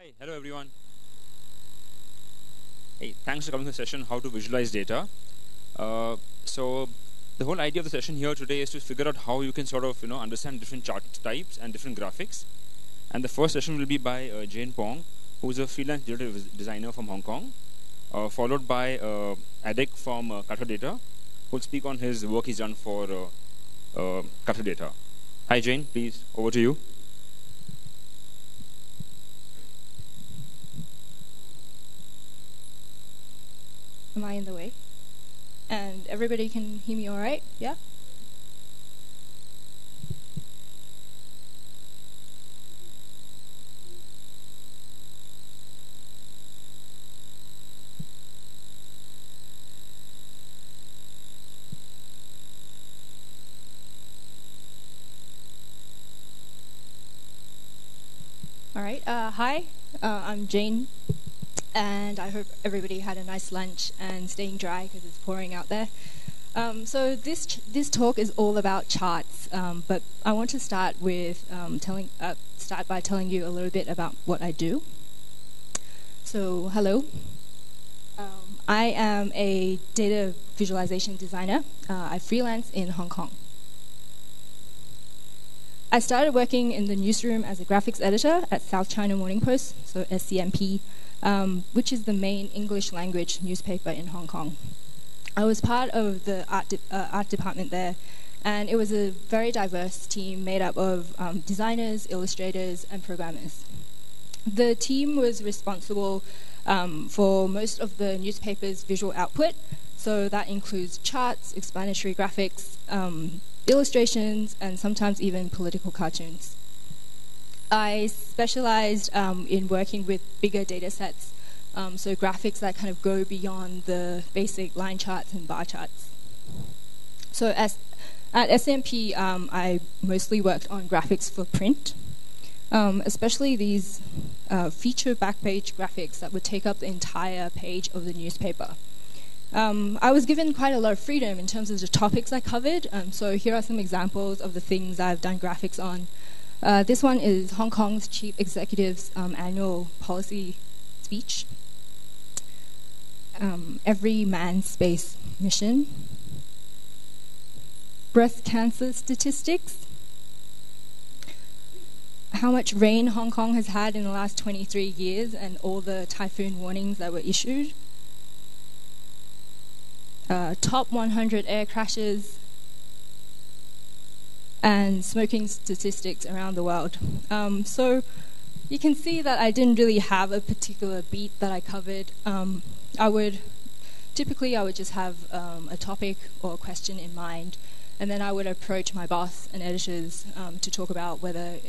Hi, hello everyone. Hey, thanks for coming to the session, How to Visualize Data. So the whole idea of the session here today is to figure out how you can sort of understand different chart types and different graphics. And the first session will be by Jane Pong, who's a freelance data designer from Hong Kong, followed by Adek from Qatar Data, who'll speak on his work he's done for Qatar Data. Hi Jane, please, over to you. Am I in the way? And everybody can hear me all right? Yeah? All right. Hi, I'm Jane. And I hope everybody had a nice lunch and staying dry because it's pouring out there. So this talk is all about charts, but I want to start with start by telling you a little bit about what I do. So hello, I am a data visualization designer. I freelance in Hong Kong. I started working in the newsroom as a graphics editor at South China Morning Post, so SCMP. Which is the main English language newspaper in Hong Kong. I was part of the art department there, and it was a very diverse team made up of designers, illustrators, and programmers. The team was responsible for most of the newspaper's visual output, so that includes charts, explanatory graphics, illustrations, and sometimes even political cartoons. I specialized in working with bigger data sets, so graphics that kind of go beyond the basic line charts and bar charts. So at SMP, I mostly worked on graphics for print, especially these feature backpage graphics that would take up the entire page of the newspaper. I was given quite a lot of freedom in terms of the topics I covered, so here are some examples of the things I've done graphics on. This one is Hong Kong's Chief Executive's annual policy speech. Every man's space mission. Breast cancer statistics. How much rain Hong Kong has had in the last 23 years and all the typhoon warnings that were issued. Top 100 air crashes. And smoking statistics around the world. So you can see that I didn't really have a particular beat that I covered. I would just have a topic or a question in mind, and then I would approach my boss and editors to talk about whether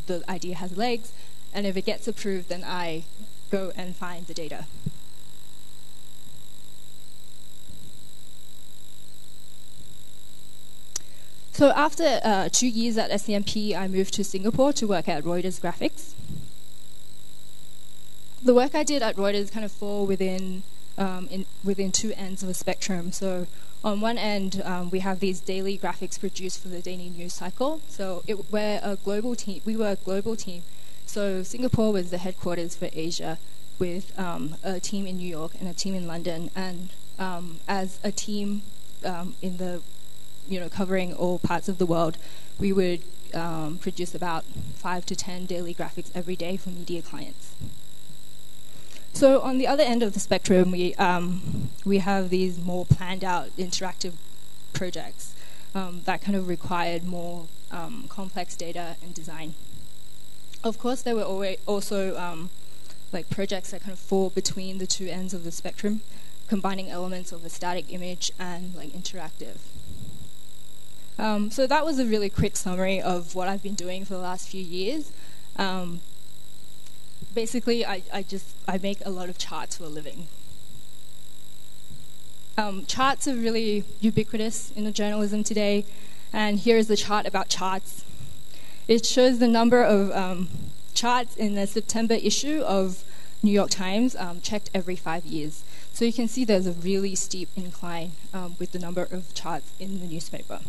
the idea has legs, and if it gets approved, then I go and find the data. So after 2 years at SCMP, I moved to Singapore to work at Reuters Graphics. The work I did at Reuters kind of fall within two ends of a spectrum. So on one end, we have these daily graphics produced for the daily news cycle. So we're a global team. We were a global team. So Singapore was the headquarters for Asia, with a team in New York and a team in London. And as a team in the covering all parts of the world, we would produce about 5 to 10 daily graphics every day for media clients. So on the other end of the spectrum, we have these more planned out interactive projects that kind of required more complex data and design. Of course, there were also like projects that kind of fall between the two ends of the spectrum, combining elements of a static image and like interactive. So that was a really quick summary of what I've been doing for the last few years. Basically, I make a lot of charts for a living. Charts are really ubiquitous in the journalism today, and here is the chart about charts. It shows the number of charts in the September issue of New York Times, checked every 5 years. So you can see there's a really steep incline with the number of charts in the newspaper.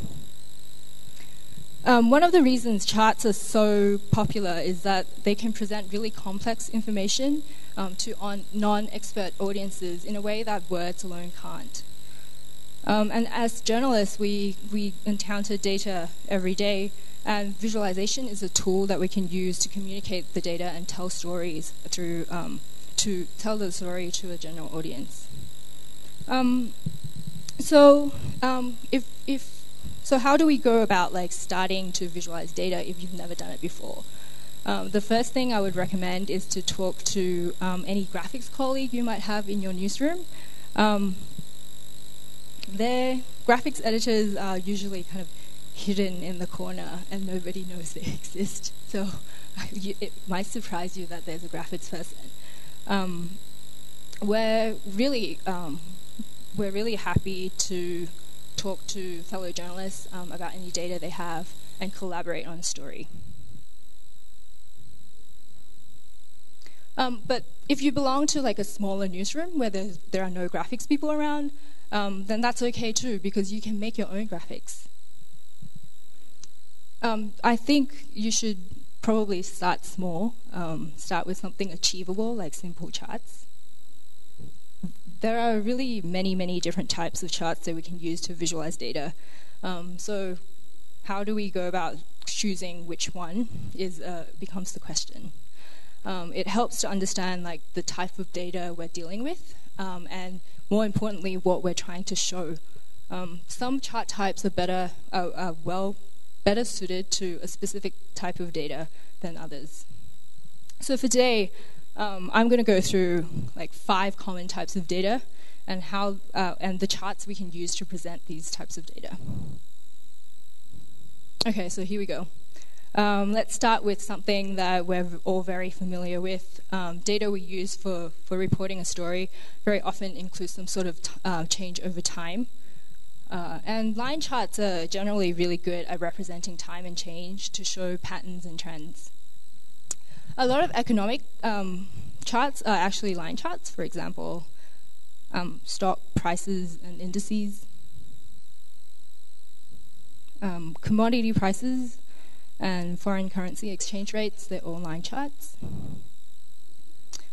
One of the reasons charts are so popular is that they can present really complex information to non-expert audiences in a way that words alone can't. And as journalists, we encounter data every day, and visualization is a tool that we can use to communicate the data and tell stories through to tell the story to a general audience. So how do we go about starting to visualize data if you've never done it before? The first thing I would recommend is to talk to any graphics colleague you might have in your newsroom. Their graphics editors are usually kind of hidden in the corner and nobody knows they exist. So it might surprise you that there's a graphics person. We're really happy to talk to fellow journalists about any data they have and collaborate on a story. But if you belong to a smaller newsroom where there are no graphics people around, then that's okay too, because you can make your own graphics. I think you should probably start small. Start with something achievable, like simple charts. There are really many different types of charts that we can use to visualize data. So how do we go about choosing which one becomes the question. It helps to understand the type of data we're dealing with, and more importantly, what we're trying to show. Some chart types are better suited to a specific type of data than others. So for today, I'm going to go through 5 common types of data and and the charts we can use to present these types of data. Okay, so here we go. Let's start with something that we're all very familiar with. Data we use for reporting a story very often includes some sort of change over time. And line charts are generally really good at representing time and change to show patterns and trends. A lot of economic charts are actually line charts, for example, stock prices and indices, commodity prices and foreign currency exchange rates, they're all line charts.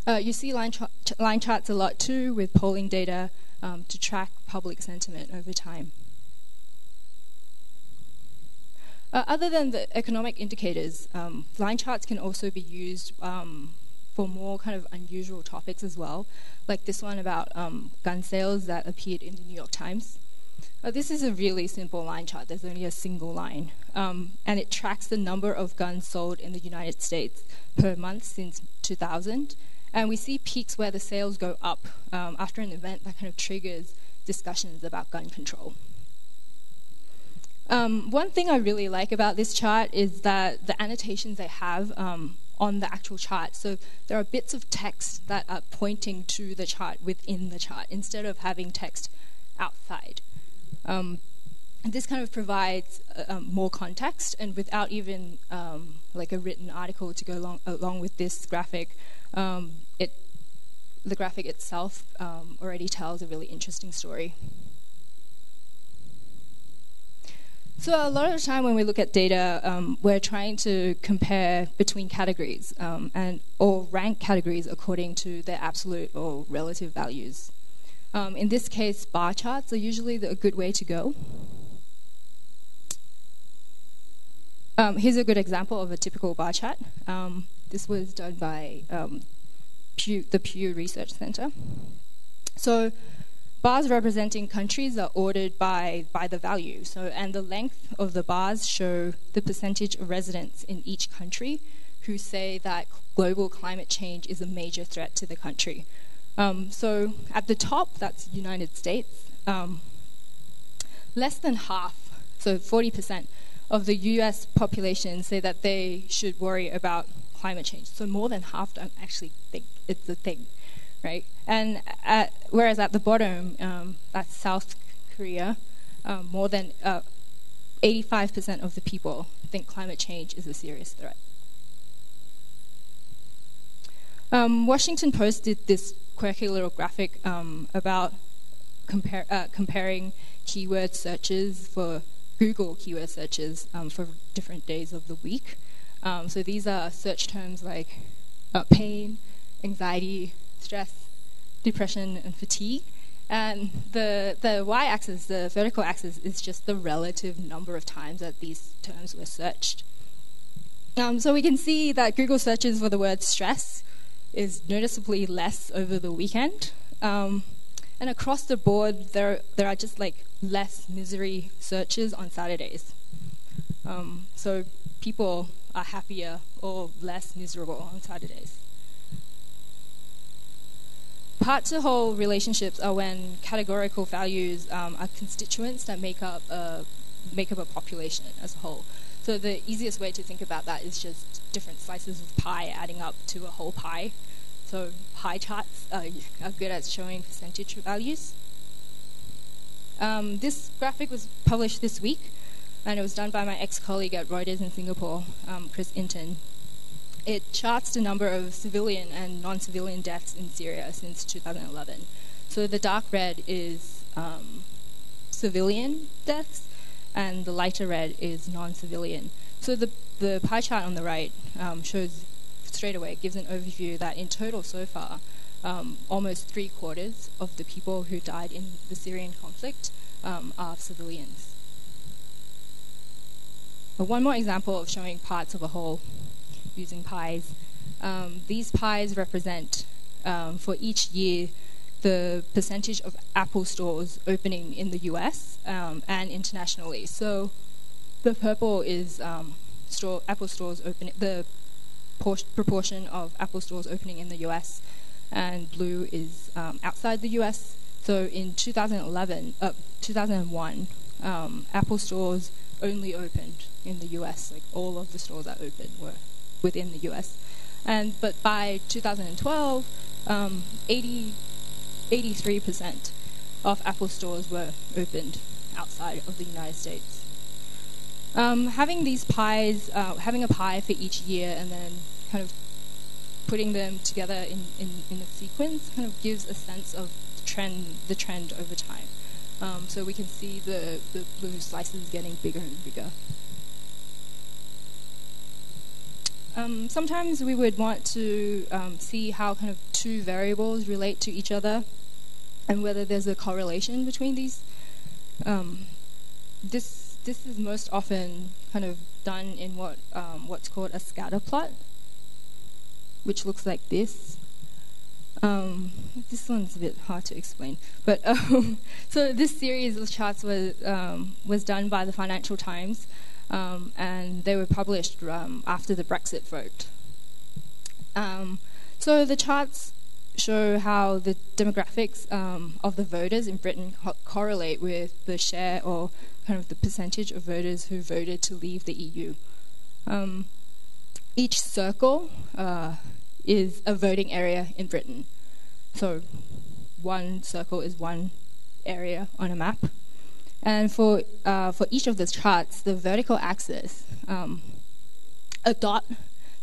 You see line charts a lot too with polling data to track public sentiment over time. Other than the economic indicators, line charts can also be used for more kind of unusual topics as well, like this one about gun sales that appeared in the New York Times. This is a really simple line chart. There's only a single line. And it tracks the number of guns sold in the United States per month since 2000. And we see peaks where the sales go up after an event that kind of triggers discussions about gun control. One thing I really like about this chart is that the annotations they have on the actual chart. So there are bits of text that are pointing to the chart within the chart instead of having text outside. This kind of provides more context, and without even a written article to go along with this graphic, the graphic itself already tells a really interesting story. So a lot of the time when we look at data, we're trying to compare between categories or rank categories according to their absolute or relative values. In this case, bar charts are usually a good way to go. Here's a good example of a typical bar chart. This was done by the Pew Research Center. So bars representing countries are ordered by the value. And the length of the bars show the percentage of residents in each country who say that global climate change is a major threat to the country. So at the top, that's United States. Less than half, so 40% of the US population say that they should worry about climate change. So more than half don't actually think it's a thing, right? And whereas at the bottom, that's South Korea, more than 85% of the people think climate change is a serious threat. Washington Post did this quirky little graphic about comparing keyword searches for Google keyword searches for different days of the week. So these are search terms like pain, anxiety, stress, depression, and fatigue. And the y-axis, the vertical axis, is just the relative number of times that these terms were searched. So we can see that Google searches for the word stress is noticeably less over the weekend. And across the board, there are just like less misery searches on Saturdays. So people are happier or less miserable on Saturdays. Part-to-whole relationships are when categorical values are constituents that make up a population as a whole. So the easiest way to think about that is just different slices of pie adding up to a whole pie. So pie charts are good at showing percentage values. This graphic was published this week, and it was done by my ex-colleague at Reuters in Singapore, Chris Inton. It charts the number of civilian and non-civilian deaths in Syria since 2011. So the dark red is civilian deaths, and the lighter red is non-civilian. So the pie chart on the right shows straight away, it gives an overview that in total so far, almost 3/4 of the people who died in the Syrian conflict are civilians. One more example of showing parts of a whole using pies. These pies represent, for each year, the percentage of Apple stores opening in the US and internationally. So the purple is Apple stores opening, the proportion of Apple stores opening in the US, and blue is outside the US. So in 2001, Apple stores only opened in the US. Like all of the stores that opened were within the US. But by 2012, 83% of Apple stores were opened outside of the United States. Having these pies, having a pie for each year and then kind of putting them together in a sequence kind of gives a sense of the trend over time. So we can see the blue slices getting bigger and bigger. Sometimes we would want to see how kind of two variables relate to each other and whether there's a correlation between these. This is most often kind of done in what's called a scatter plot, which looks like this. This one's a bit hard to explain, but so this series of charts was done by the Financial Times, and they were published after the Brexit vote. So the charts show how the demographics of the voters in Britain correlate with the share or kind of the percentage of voters who voted to leave the EU. Each circle is a voting area in Britain. So one circle is one area on a map. And for each of the charts, the vertical axis, a dot,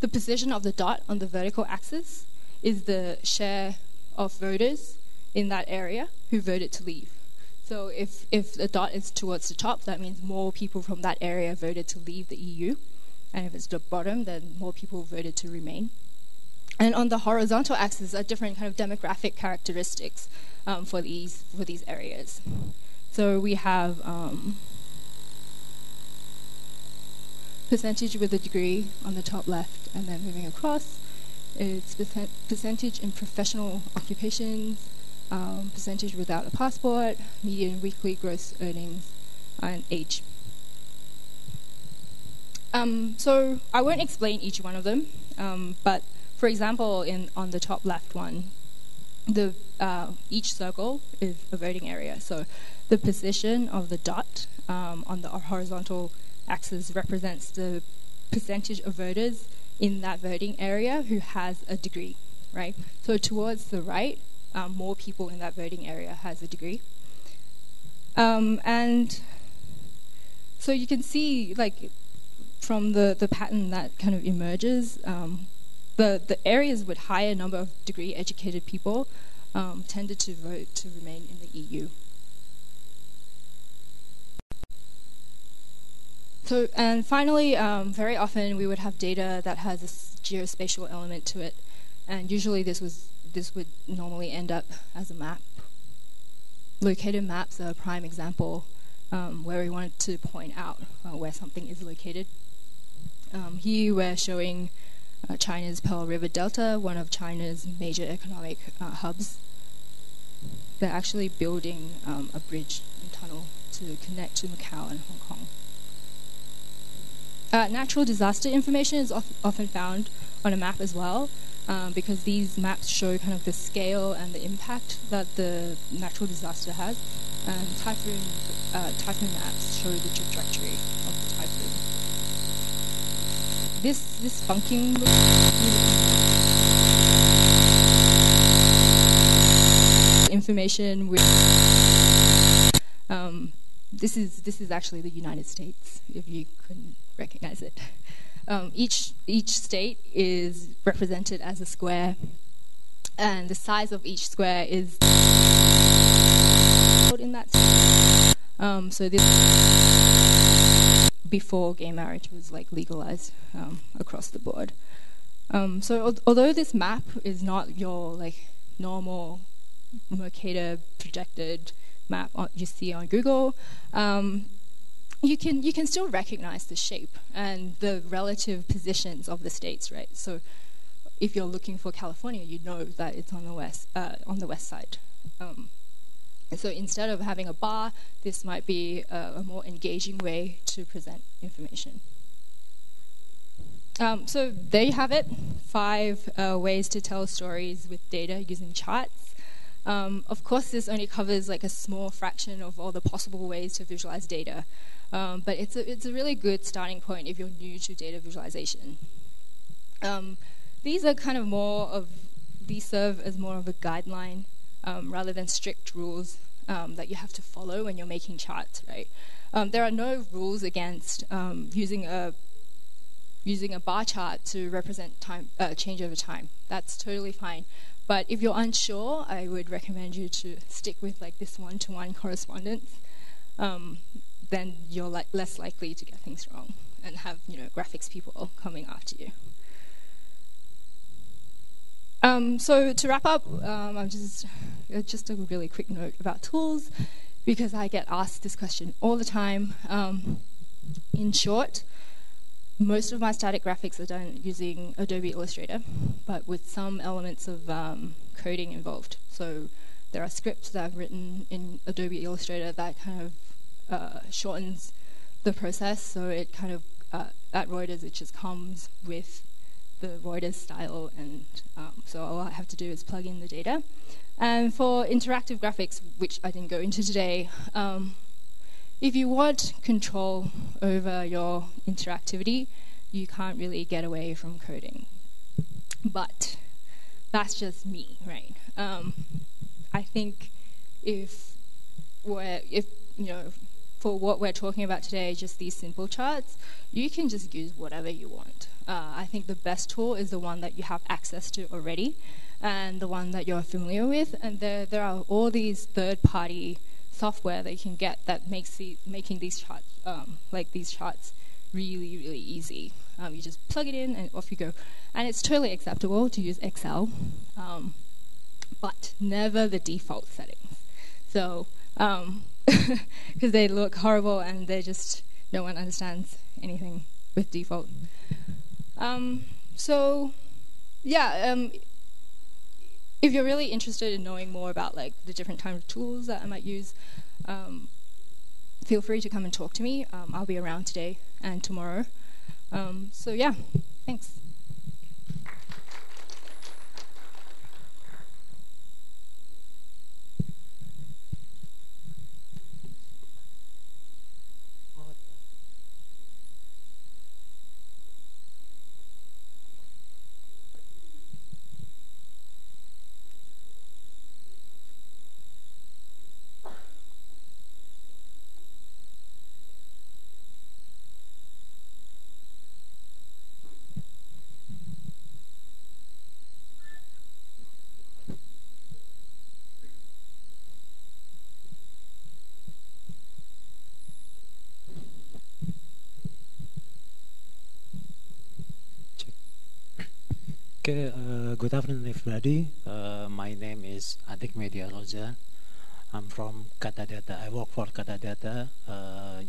the position of the dot on the vertical axis is the share of voters in that area who voted to leave. So if the dot is towards the top, that means more people from that area voted to leave the EU. And if it's the bottom, then more people voted to remain. And on the horizontal axis are different kind of demographic characteristics for these areas. So we have percentage with a degree on the top left, and then moving across, it's percentage in professional occupations, percentage without a passport, median weekly gross earnings, and age. So I won't explain each one of them, but for example, on the top left one, each circle is a voting area. So the position of the dot on the horizontal axis represents the percentage of voters in that voting area who has a degree, right? So towards the right, more people in that voting area has a degree. And so you can see, like, from the pattern that kind of emerges, the areas with higher number of degree-educated people tended to vote to remain in the EU. And finally, very often we would have data that has a geospatial element to it, and usually this would normally end up as a map. Located maps are a prime example where we wanted to point out where something is located. Here we're showing China's Pearl River Delta, one of China's major economic hubs. They're actually building a bridge and tunnel to connect to Macau and Hong Kong. Natural disaster information is often found on a map as well, because these maps show kind of the scale and the impact that the natural disaster has. And typhoon maps show the trajectory of the typhoon. This funking information with this is actually the United States, if you couldn't recognize it. Each state is represented as a square, and the size of each square is in that state. So this before gay marriage was like legalized across the board. So although this map is not your like normal Mercator projected map you see on Google, you can still recognize the shape and the relative positions of the states, right? So if you're looking for California, you know that it's on the west side. And so instead of having a bar, this might be a more engaging way to present information. So there you have it, 5 ways to tell stories with data using charts. Of course, this only covers like a small fraction of all the possible ways to visualize data, but it's a really good starting point if you're new to data visualization. These are kind of these serve as more of a guideline rather than strict rules that you have to follow when you're making charts, right? There are no rules against using a bar chart to represent time change over time. That's totally fine. But if you're unsure, I would recommend you to stick with like this one-to-one correspondence. Then you're less likely to get things wrong and have graphics people coming after you. So to wrap up, I'm just a really quick note about tools, because I get asked this question all the time. In short, most of my static graphics are done using Adobe Illustrator, but with some elements of coding involved. So there are scripts that I've written in Adobe Illustrator that kind of shortens the process. So it kind of, at Reuters, it just comes with the Reuters style, and so all I have to do is plug in the data. And for interactive graphics, which I didn't go into today, if you want control over your interactivity, you can't really get away from coding. But that's just me, right? I think for what we're talking about today, just these simple charts, you can just use whatever you want. I think the best tool is the one that you have access to already, and the one that you're familiar with. And there are all these third-party software that you can get that makes making these charts really, really easy. You just plug it in and off you go. And it's totally acceptable to use Excel, but never the default settings. So, because they look horrible and they're just, no one understands anything with default. If you're really interested in knowing more about like the different kinds of tools that I might use, feel free to come and talk to me. I'll be around today and tomorrow. Thanks. Okay, good afternoon, everybody. My name is Adik Media Roja. I'm from Kata Data. I work for Kata Data, a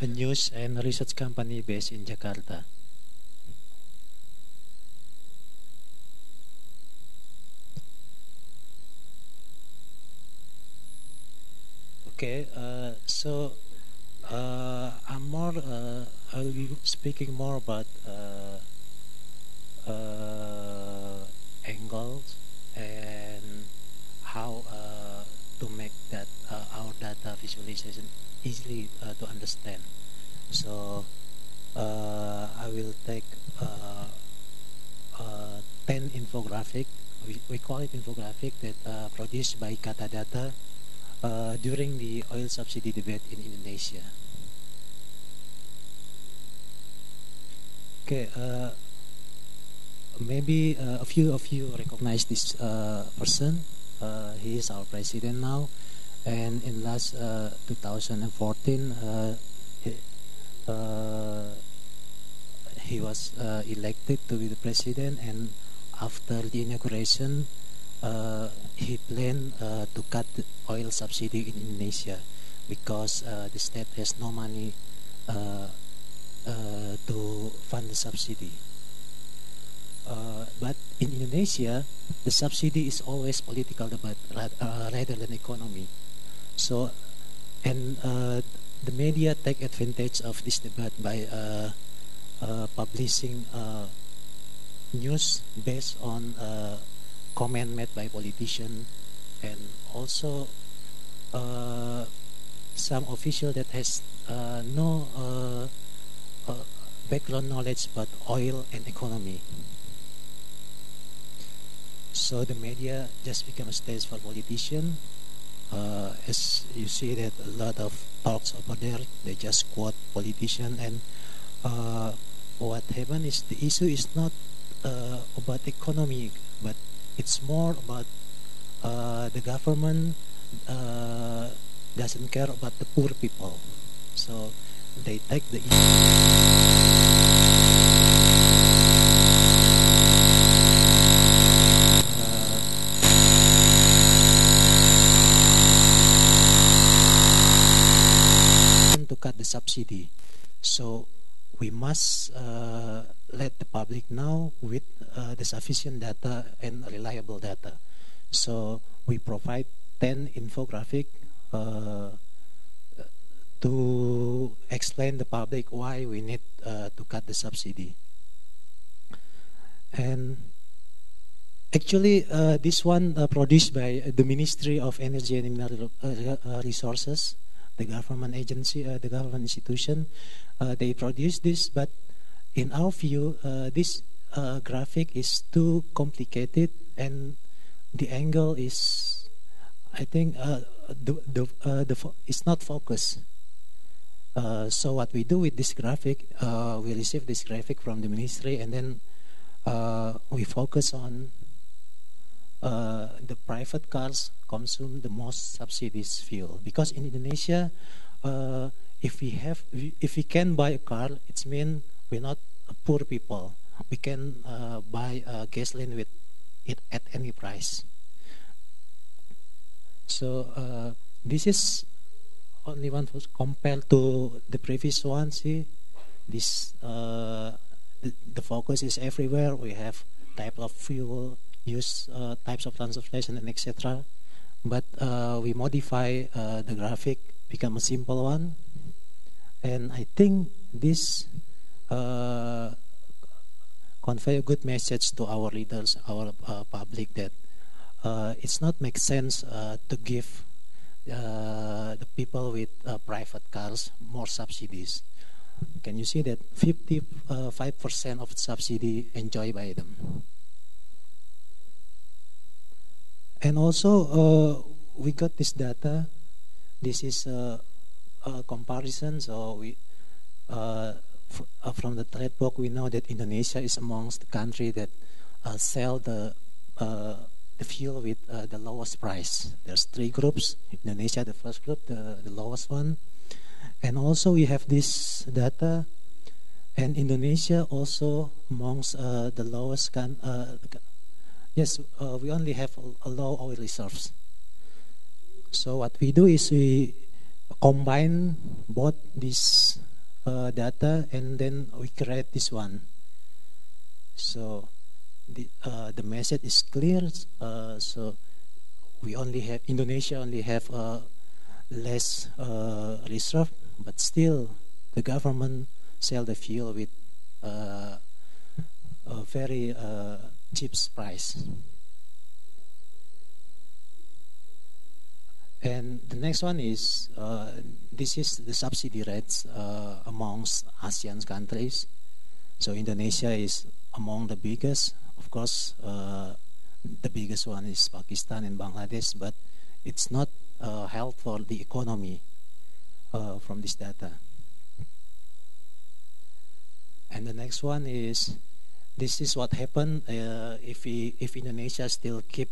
news and research company based in Jakarta. Okay, I'll be speaking more about angles and how to make that our data visualization easily to understand. So I will take 10 infographic. We call it infographic that produced by Kata Data during the oil subsidy debate in Indonesia. Okay, maybe a few of you recognize this person. He is our president now, and in last 2014, he was elected to be the president, and after the inauguration, he planned to cut the oil subsidy in Indonesia because the state has no money to fund the subsidy. But in Indonesia, the subsidy is always political debate rather than economy. So, and the media take advantage of this debate by publishing news based on comment made by politicians, and also some official that has no background knowledge about oil and economy. So the media just become a stage for politicians. As you see that a lot of talks over there, they just quote politicians, and what happened is the issue is not about economy, but it's more about the government doesn't care about the poor people. So they take the to cut the subsidy. So we must let the public know with the sufficient data and reliable data. So we provide 10 infographic to explain the public why we need to cut the subsidy. And actually, this one produced by the Ministry of Energy and Mineral Resources, the government agency, the government institution. They produce this, but in our view, this graphic is too complicated, and the angle is, I think, it's not focused. So what we do with this graphic, we receive this graphic from the ministry, and then we focus on the private cars consume the most subsidies fuel, because in Indonesia, if we can buy a car, it means we're not poor people. We can buy gasoline with it at any price. So this is only one compared to the previous one. See, this the focus is everywhere. We have type of fuel, use types of transportation, and etc. But we modify the graphic, become a simple one, and I think this convey a good message to our readers, our public, that it's not make sense to give the people with private cars more subsidies. Can you see that 55% of subsidy enjoyed by them? And also, we got this data. This is a comparison. So we, from the trade book, we know that Indonesia is amongst the country that sell the fuel with the lowest price. There's 3 groups. Indonesia, the first group, the lowest one. And also we have this data, And Indonesia also amongst the lowest. Yes, we only have a low oil reserves. So what we do is we combine both this data and then we create this one. So the message is clear. So we only have Indonesia only have less reserve, but still the government sell the fuel with a very cheap price. And the next one is this is the subsidy rates amongst Asean countries. So Indonesia is among the biggest. Of course, the biggest one is Pakistan and Bangladesh, but it's not help for the economy from this data. And the next one is this is what happened if Indonesia still keep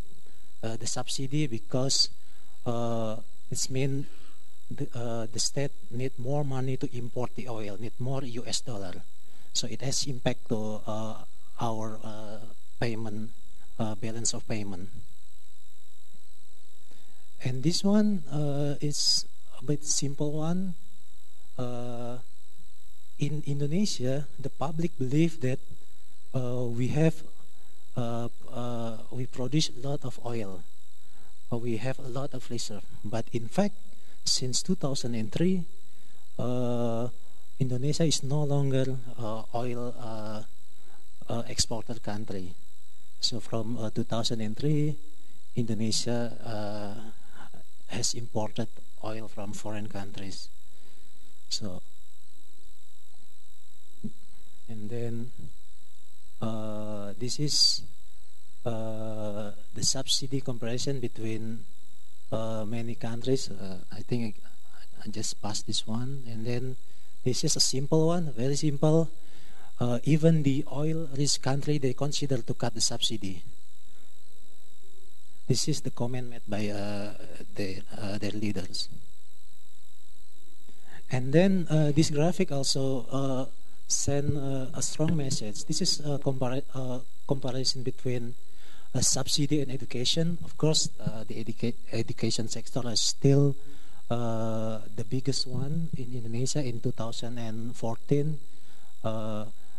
the subsidy, because it's mean the state need more money to import the oil, need more US dollar. So it has impact to our payment, balance of payment. And this one is a bit simple one. In Indonesia, the public believe that we produce a lot of oil. We have a lot of reserve. But in fact, since 2003, Indonesia is no longer oil exporter country. So from 2003, Indonesia has imported oil from foreign countries. So, and then this is the subsidy comparison between many countries. I think I just passed this one. And then this is a simple one, very simple. Even the oil-rich country, they consider to cut the subsidy. This is the comment made by their leaders. And then this graphic also send a strong message. This is a comparison between subsidy and education. Of course, the education sector is still the biggest one in Indonesia in 2014.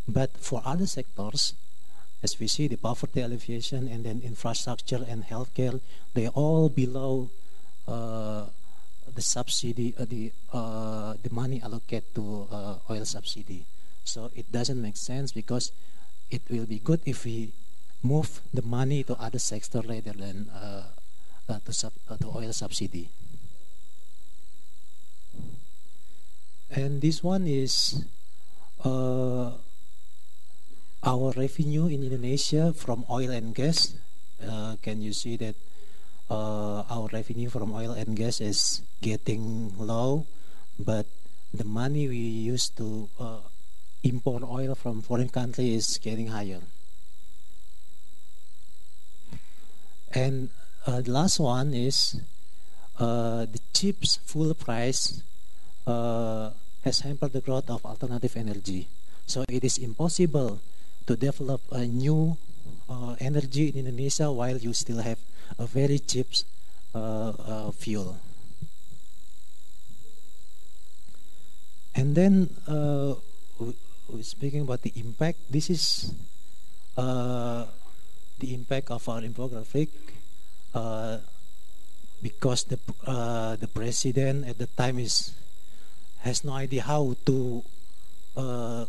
But for other sectors, as we see, the poverty alleviation and then infrastructure and healthcare, they all below the subsidy, the money allocated to oil subsidy. So it doesn't make sense, because it will be good if we move the money to other sector rather than to oil subsidy. And this one is our revenue in Indonesia from oil and gas. Can you see that our revenue from oil and gas is getting low, but the money we use to import oil from foreign countries is getting higher. And the last one is the cheap full price has hampered the growth of alternative energy. So it is impossible to develop a new energy in Indonesia while you still have a very cheap fuel. And then we're speaking about the impact. This is the impact of our infographic, because the president at the time has no idea how to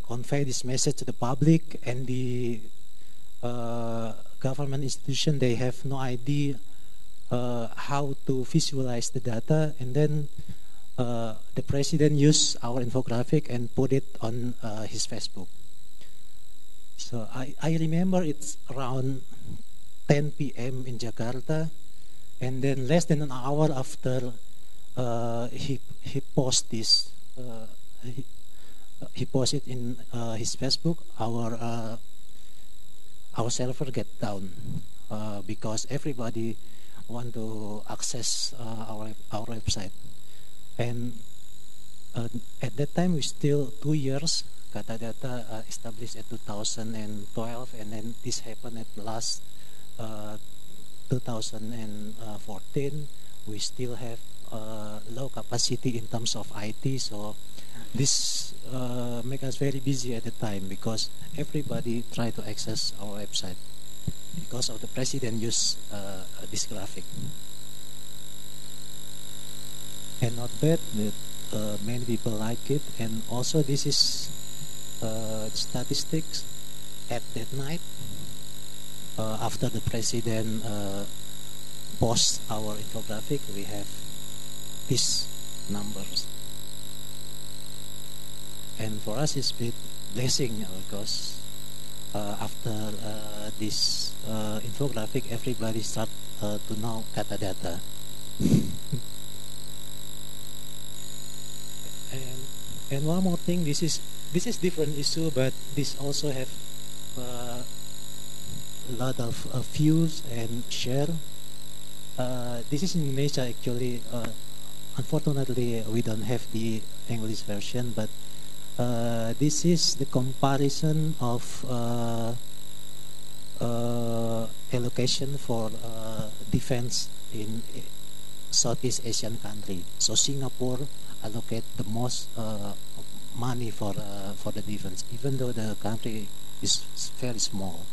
convey this message to the public, and the government institution, they have no idea how to visualize the data. And then the president used our infographic and put it on his Facebook. So I remember it's around 10 p.m. in Jakarta, and then less than an hour after he posted this, he posted in his Facebook, our server get down because everybody want to access our website. And at that time, we still 2 years Katadata established in 2012, and then this happened at last 2014. We still have low capacity in terms of IT, so this make us very busy at the time because everybody try to access our website because of the president use this graphic. And not bad, but many people like it. And also this is statistics at that night after the president posts our infographic. We have these numbers, and for us it's a bit blessing because after this infographic, everybody start to know Katadata. And one more thing, this is different issue, but this also have a lot of views and share. This is in Indonesia actually. Unfortunately, we don't have the English version, but this is the comparison of allocation for defense in Southeast Asian country. So Singapore allocate the most money for the defense, even though the country is very small.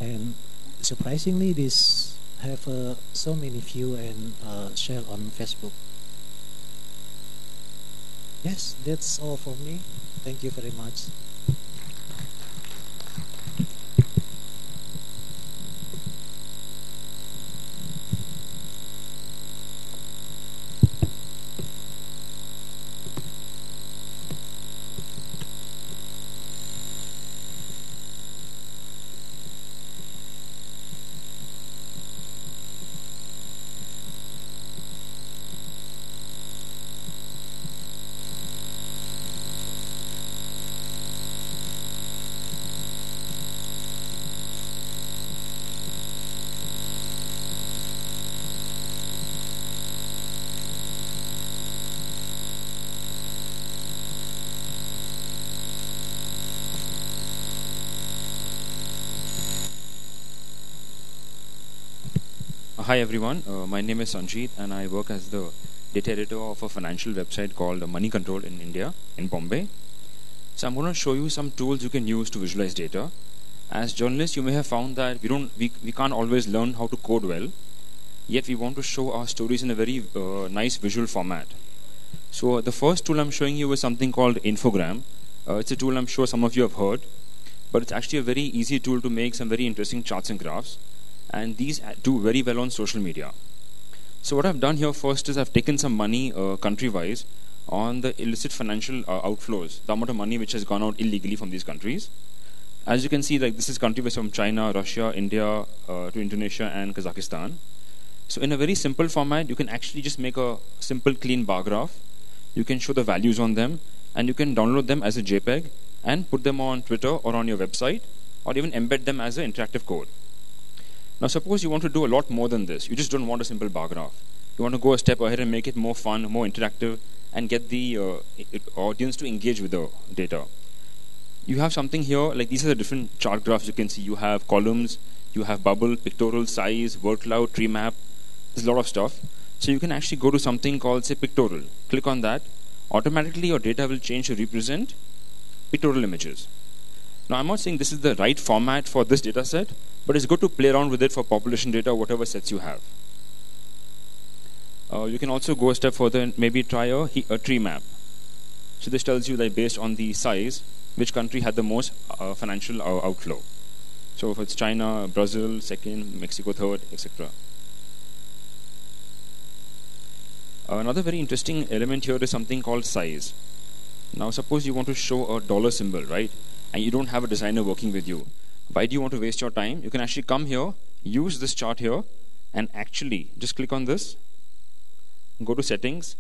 And surprisingly, this have so many view and share on Facebook. Yes, that's all for me. Thank you very much. Hi everyone, my name is Sanjit and I work as the data editor of a financial website called Moneycontrol in India, in Bombay. So I'm going to show you some tools you can use to visualize data. As journalists, you may have found that we can't always learn how to code well, yet we want to show our stories in a very nice visual format. So the first tool I'm showing you is something called Infogram. It's a tool I'm sure some of you have heard, but it's actually a very easy tool to make some very interesting charts and graphs. And these do very well on social media. So what I've done here first is I've taken some money country-wise on the illicit financial outflows, the amount of money which has gone out illegally from these countries. As you can see, like this is country-wise from China, Russia, India, to Indonesia and Kazakhstan. So in a very simple format, you can actually just make a simple clean bar graph. You can show the values on them and you can download them as a JPEG and put them on Twitter or on your website or even embed them as an interactive code. Now suppose you want to do a lot more than this. You just don't want a simple bar graph. You want to go a step ahead and make it more fun, more interactive, and get the audience to engage with the data. You have something here, like these are the different chart graphs you can see. You have columns, you have bubble, pictorial, size, word cloud, tree map. There's a lot of stuff. So you can actually go to something called, say, pictorial. Click on that. Automatically your data will change to represent pictorial images. Now I'm not saying this is the right format for this data set, but it's good to play around with it for population data, whatever sets you have. You can also go a step further and maybe try a tree map. So this tells you that based on the size, which country had the most financial outflow. So if it's China, Brazil, second, Mexico, third, etc. Another very interesting element here is something called size. Now suppose you want to show a dollar symbol, right? And you don't have a designer working with you. Why do you want to waste your time? You can actually come here, use this chart here, and actually just click on this, go to settings,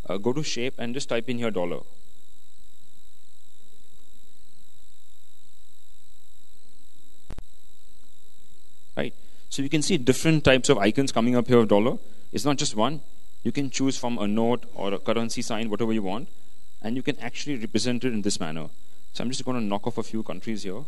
go to shape, and just type in here dollar. Right? So you can see different types of icons coming up here of dollar. It's not just one. You can choose from a note or a currency sign, whatever you want. and you can actually represent it in this manner. So I'm just going to knock off a few countries here.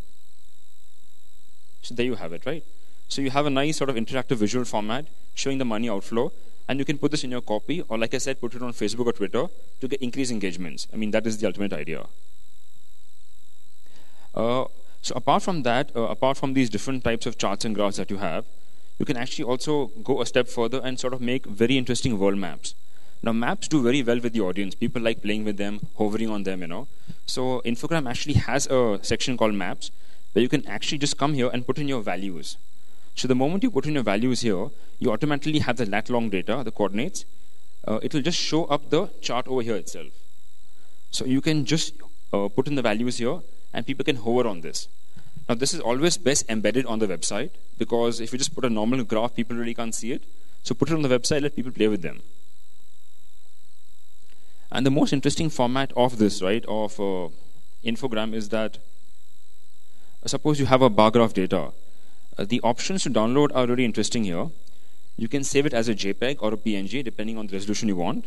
So there you have it, right? So you have a nice sort of interactive visual format showing the money outflow, and you can put this in your copy, or like I said, put it on Facebook or Twitter to get increased engagements. I mean, that is the ultimate idea. So apart from that, apart from these different types of charts and graphs that you have, you can actually also go a step further and sort of make very interesting world maps. Now, maps do very well with the audience. People like playing with them, hovering on them, So Infogram actually has a section called Maps, where you can actually just come here and put in your values. So the moment you put in your values here, you automatically have the lat-long data, the coordinates. It will just show up the chart over here itself. So you can just put in the values here, and people can hover on this. Now, this is always best embedded on the website, because if you just put a normal graph, people really can't see it. So put it on the website, let people play with them. And the most interesting format of this, right, of Infogram is that suppose you have a bar graph data. The options to download are really interesting here. You can save it as a JPEG or a PNG, depending on the resolution you want.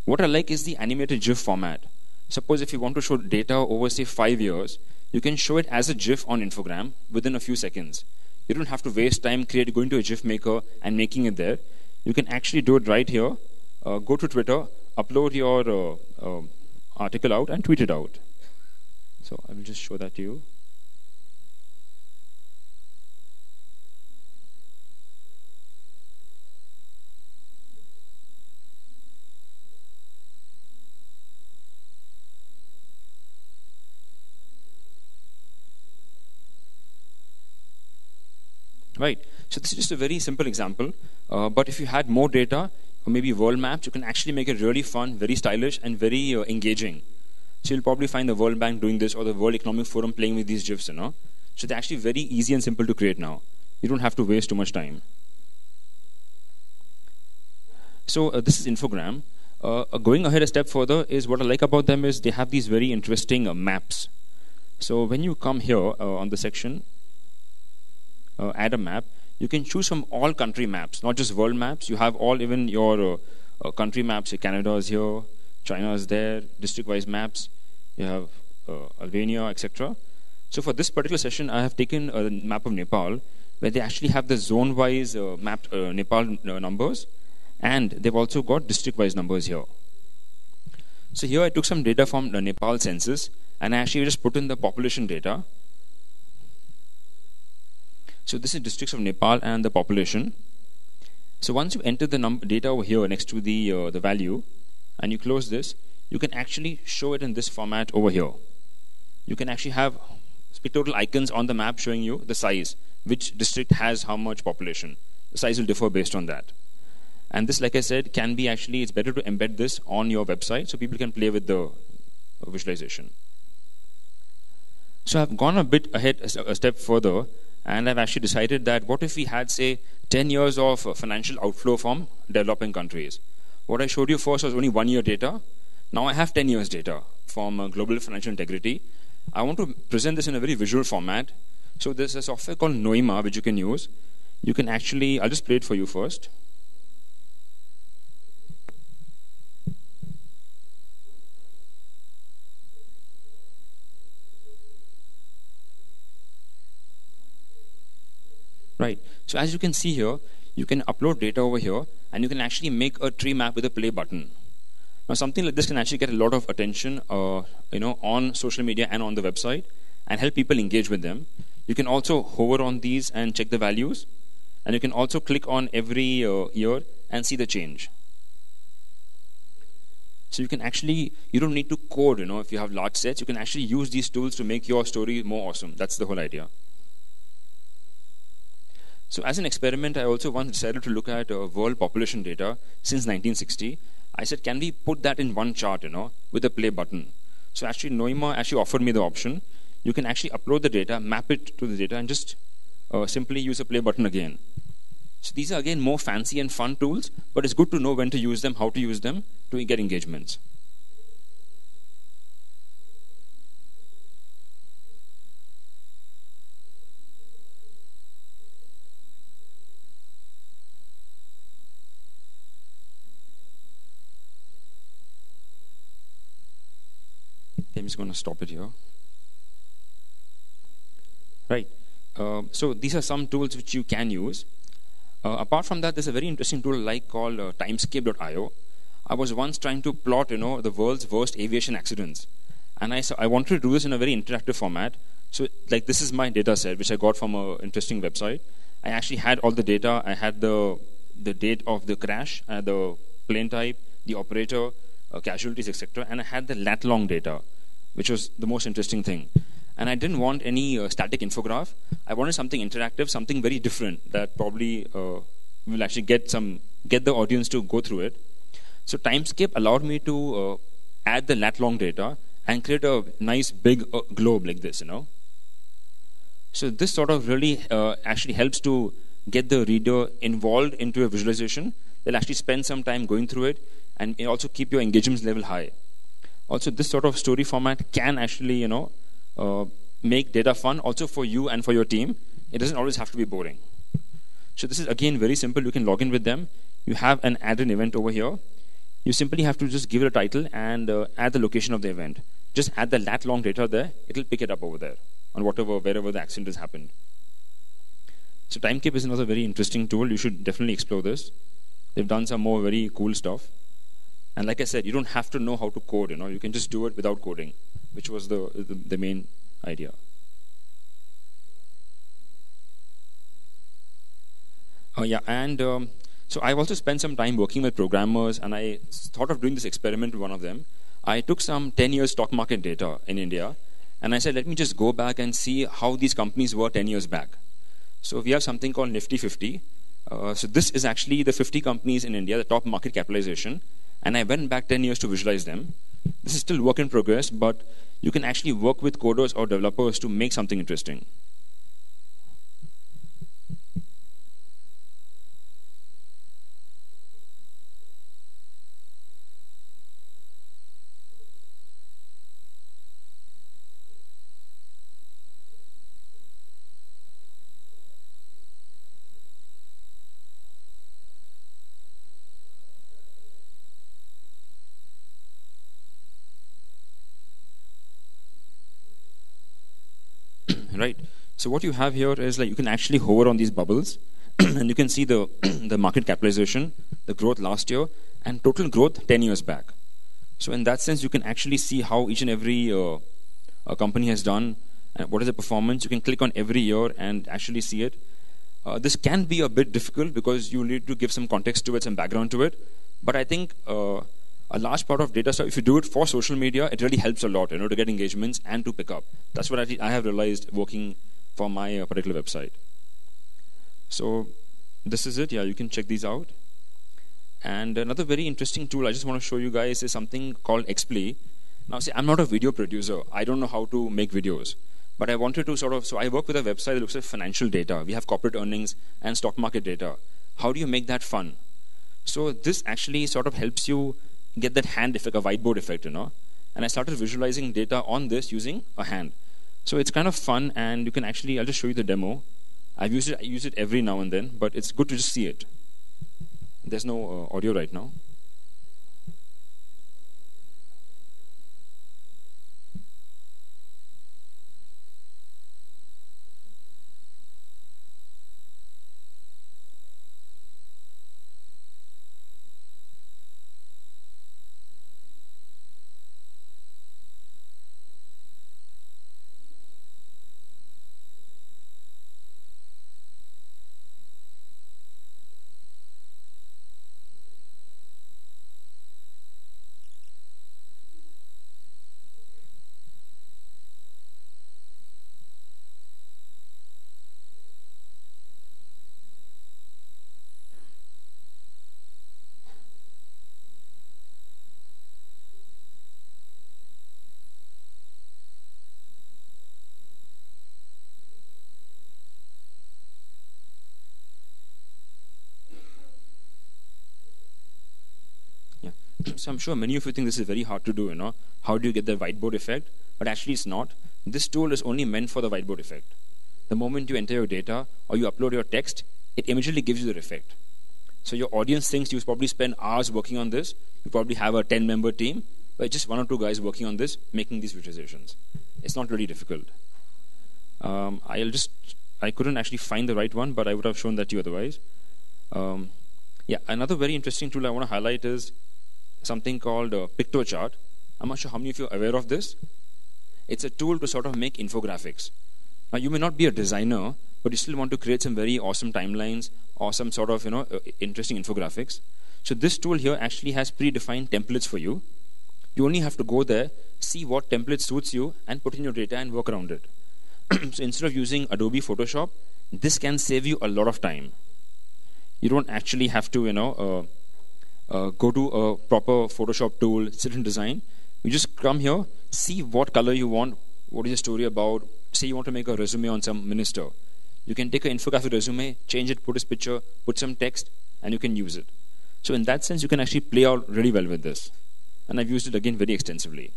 What I like is the animated GIF format. Suppose if you want to show data over, say, 5 years, you can show it as a GIF on Infogram within a few seconds. You don't have to waste time going to a GIF maker and making it there. You can actually do it right here. Go to Twitter, upload your article out, and tweet it out. So I will just show that to you. Right. So this is just a very simple example. But if you had more data, or maybe world maps, you can actually make it really fun, very stylish, and very engaging. So you'll probably find the World Bank doing this, or the World Economic Forum playing with these GIFs, So they're actually very easy and simple to create now. You don't have to waste too much time. So this is Infogram. Going ahead a step further is what I like about them is they have these very interesting maps. So when you come here on the section, add a map, you can choose from all country maps, not just world maps. You have all, even your country maps. Canada is here, China is there, district-wise maps. You have Albania, etc. So for this particular session, I have taken a map of Nepal, where they actually have the zone-wise mapped Nepal numbers, and they've also got district-wise numbers here. So here I took some data from the Nepal census, and I actually just put in the population data. So this is districts of Nepal and the population. So once you enter the data over here next to the value, and you close this, you can actually show it in this format over here. You can actually have pictorial icons on the map showing you the size, which district has how much population. The size will differ based on that. And this, like I said, can be actually, it's better to embed this on your website so people can play with the visualization. So I've gone a bit ahead, a step further, and I've actually decided that what if we had, say, 10 years of financial outflow from developing countries? What I showed you first was only 1 year data. Now I have 10 years data from global financial integrity. I want to present this in a very visual format. So there's a software called Noima, which you can use. You can actually, I'll just play it for you first. Right. So as you can see here, you can upload data over here, and you can actually make a tree map with a play button. Now, something like this can actually get a lot of attention, on social media and on the website, and help people engage with them. You can also hover on these and check the values, and you can also click on every year and see the change. So you can actually, you don't need to code, if you have large sets, you can actually use these tools to make your story more awesome. That's the whole idea. So as an experiment, I also once decided to look at world population data since 1960. I said, can we put that in one chart, with a play button? So actually, Noima actually offered me the option. You can actually upload the data, map it to the data, and just simply use a play button again. So these are, again, more fancy and fun tools, but it's good to know when to use them, how to use them to get engagements. I'm just going to stop it here. Right. So these are some tools which you can use. Apart from that, there's a very interesting tool called timescape.io. I was once trying to plot, the world's worst aviation accidents, and I wanted to do this in a very interactive format. So, this is my data set, which I got from an interesting website. I actually had all the data. I had the date of the crash, the plane type, the operator, casualties, etc., and I had the lat-long data, which was the most interesting thing. And I didn't want any static infograph. I wanted something interactive, something very different that probably will actually get the audience to go through it. So Timescape allowed me to add the lat-long data and create a nice big globe like this, So this sort of really actually helps to get the reader involved into a visualization. They'll actually spend some time going through it and also keep your engagement level high. Also, this sort of story format can actually, make data fun also for you and for your team. It doesn't always have to be boring. So this is, again, very simple. You can log in with them. You have an add an event over here. You simply have to just give it a title and add the location of the event. Just add the lat-long data there. It'll pick it up over there on wherever the accident has happened. So Timescape is another very interesting tool. You should definitely explore this. They've done some more very cool stuff. And like I said, you don't have to know how to code. You can just do it without coding, which was the main idea. So I've also spent some time working with programmers, and I thought of doing this experiment with one of them. I took some 10 years stock market data in India, and I said, let me just go back and see how these companies were 10 years back. So we have something called Nifty 50. So this is actually the 50 companies in India, the top market capitalization, and I went back 10 years to visualize them. This is still work in progress, but you can actually work with coders or developers to make something interesting. Right. So what you have here is you can actually hover on these bubbles and you can see the market capitalization, the growth last year, and total growth 10 years back. So in that sense, you can actually see how each and every company has done and what is the performance. You can click on every year and actually see it. This can be a bit difficult because you need to give some context to it, some background to it. But I think a large part of data stuff, if you do it for social media, it really helps a lot, to get engagements and to pick up. That's what I have realized working for my particular website. So this is it. Yeah, you can check these out. And another very interesting tool I just want to show you guys is something called Explee. Now, see, I'm not a video producer. I don't know how to make videos. But I wanted to so I work with a website that looks at financial data. We have corporate earnings and stock market data. How do you make that fun? So this actually sort of helps you get that hand effect, a whiteboard effect, And I started visualizing data on this using a hand. So it's kind of fun, and you can actually, I'll just show you the demo. I use it every now and then, but it's good to just see it. There's no audio right now. So I'm sure many of you think this is very hard to do, How do you get the whiteboard effect? But actually it's not. This tool is only meant for the whiteboard effect. The moment you enter your data or you upload your text, it immediately gives you the effect. So your audience thinks you probably spend hours working on this. You probably have a 10-member team. just one or two guys working on this, making these visualizations. It's not really difficult. I couldn't actually find the right one, but I would have shown that to you otherwise. Another very interesting tool I want to highlight is something called pitochart. I'm not sure how many of you are aware of this. It's a tool to sort of make infographics. Now, you may not be a designer, but you still want to create some very awesome timelines or some sort of interesting infographics. So this tool here actually has predefined templates for you. You only have to go there, see what template suits you, and put in your data and work around it. So instead of using Adobe Photoshop, this can save you a lot of time. You don't actually have to, go to a proper Photoshop tool, sit and design. You just come here, see what color you want, what is the story about. Say you want to make a resume on some minister. You can take an infographic resume, change it, put his picture, put some text, and you can use it. So in that sense, you can actually play out really well with this. And I've used it again very extensively.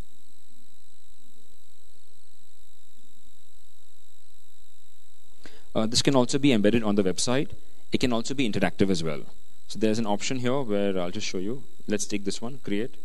This can also be embedded on the website. It can also be interactive as well. So there's an option here where I'll just show you. Let's take this one, create.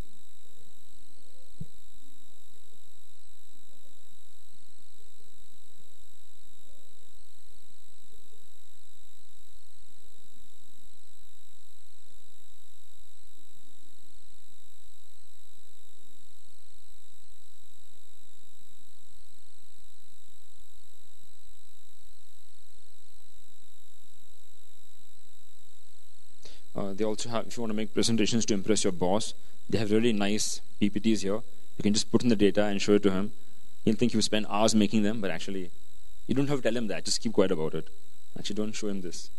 They also have, if you want to make presentations to impress your boss, they have really nice PPTs here. You can just put in the data and show it to him. He'll think you spend hours making them, but actually, you don't have to tell him that. Just keep quiet about it. Actually, don't show him this.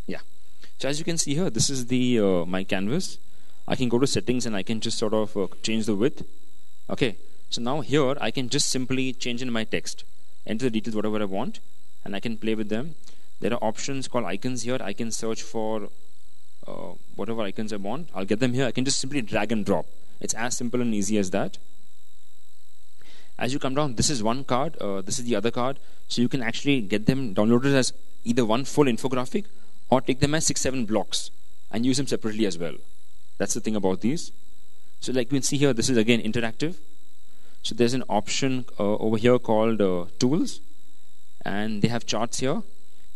Yeah. So as you can see here, this is the my canvas. I can go to settings and I can just sort of change the width. Okay. So now here, I can just simply change in my text, enter the details, whatever I want, and I can play with them. There are options called icons here. I can search for whatever icons I want. I'll get them here. I can just simply drag and drop. It's as simple and easy as that. As you come down, this is one card. This is the other card. So you can actually get them downloaded as either one full infographic or take them as 6-7 blocks and use them separately as well. That's the thing about these. So like you can see here, this is again interactive. So there's an option over here called tools, and they have charts here.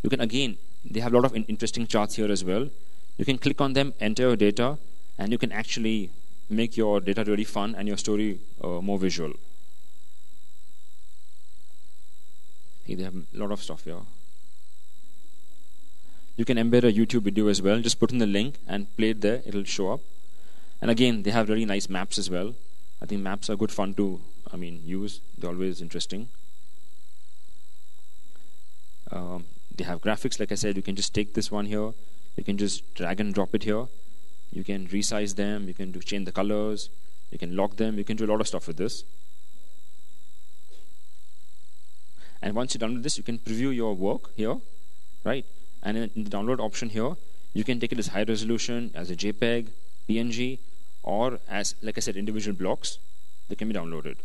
You can again, they have a lot of interesting charts here as well. You can click on them, enter your data, and you can actually make your data really fun and your story more visual. Okay, they have a lot of stuff here. You can embed a YouTube video as well. Just put in the link and play it there. It'll show up. And again, they have really nice maps as well. I think maps are good fun to, use. They're always interesting. They have graphics, like I said. You can just take this one here. You can just drag and drop it here. You can resize them. You can change the colors. You can lock them. You can do a lot of stuff with this. And once you're done with this, you can preview your work here, right? And in the download option here, you can take it as high resolution, as a JPEG, PNG, or as, like I said, individual blocks that can be downloaded.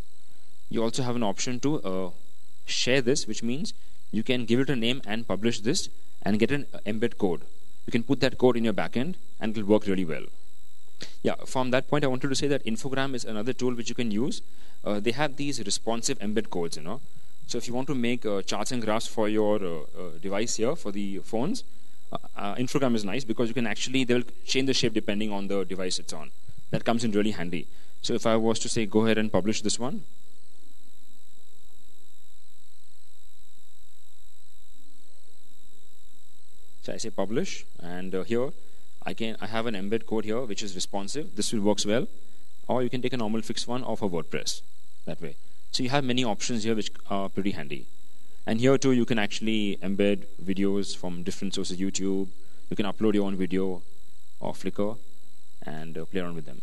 You also have an option to share this, which means you can give it a name and publish this and get an embed code. You can put that code in your backend and it will work really well. Yeah, from that point, I wanted to say that Infogram is another tool which you can use. They have these responsive embed codes, So if you want to make charts and graphs for your device here, for the phones, Infogram is nice because you can actually, they will change the shape depending on the device it's on. That comes in really handy. So if I was to say, go ahead and publish this one. So I say publish, and here I have an embed code here which is responsive. This will works well, or you can take a normal fixed one off of WordPress that way. So you have many options here which are pretty handy. And here too you can actually embed videos from different sources, YouTube. You can upload your own video or Flickr and play around with them.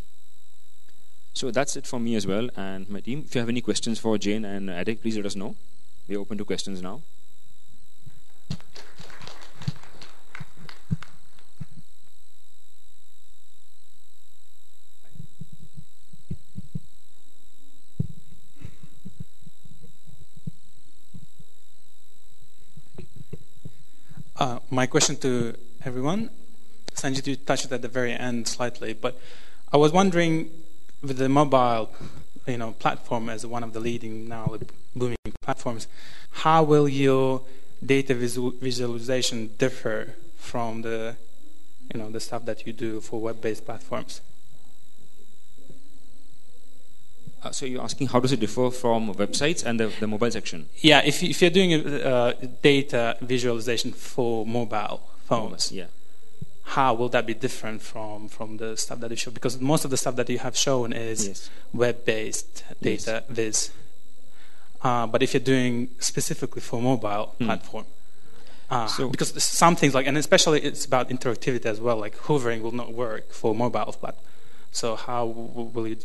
So that's it for me as well and my team. If you have any questions for Jane and Adek, please let us know. We're open to questions now. My question to everyone, Sanjit, you touched it at the very end slightly, but I was wondering, with the mobile, platform as one of the leading now booming platforms, how will your data visualization differ from the stuff that you do for web-based platforms? So you're asking how does it differ from websites and the mobile section? Yeah, if you're doing data visualization for mobile phones, Yeah. how will that be different from the stuff that you show? Because most of the stuff that you have shown is web-based data viz. But if you're doing specifically for mobile platform, because some things and especially it's about interactivity as well, like hovering will not work for mobile platform. So how will you,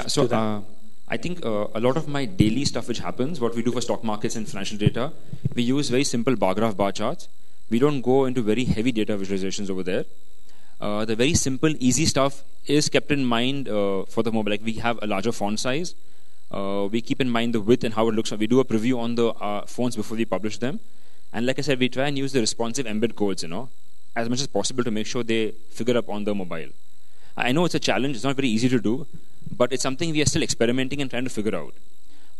so I think a lot of my daily stuff which happens, what we do for stock markets and financial data, we use very simple bar graph bar charts. We don't go into very heavy data visualizations over there. The very simple, easy stuff is kept in mind for the mobile. Like we have a larger font size. We keep in mind the width and how it looks. We do a preview on the phones before we publish them. And like I said, we try and use the responsive embed codes, as much as possible to make sure they figure up on the mobile. I know it's a challenge. It's not very easy to do, but it's something we are still experimenting and trying to figure out.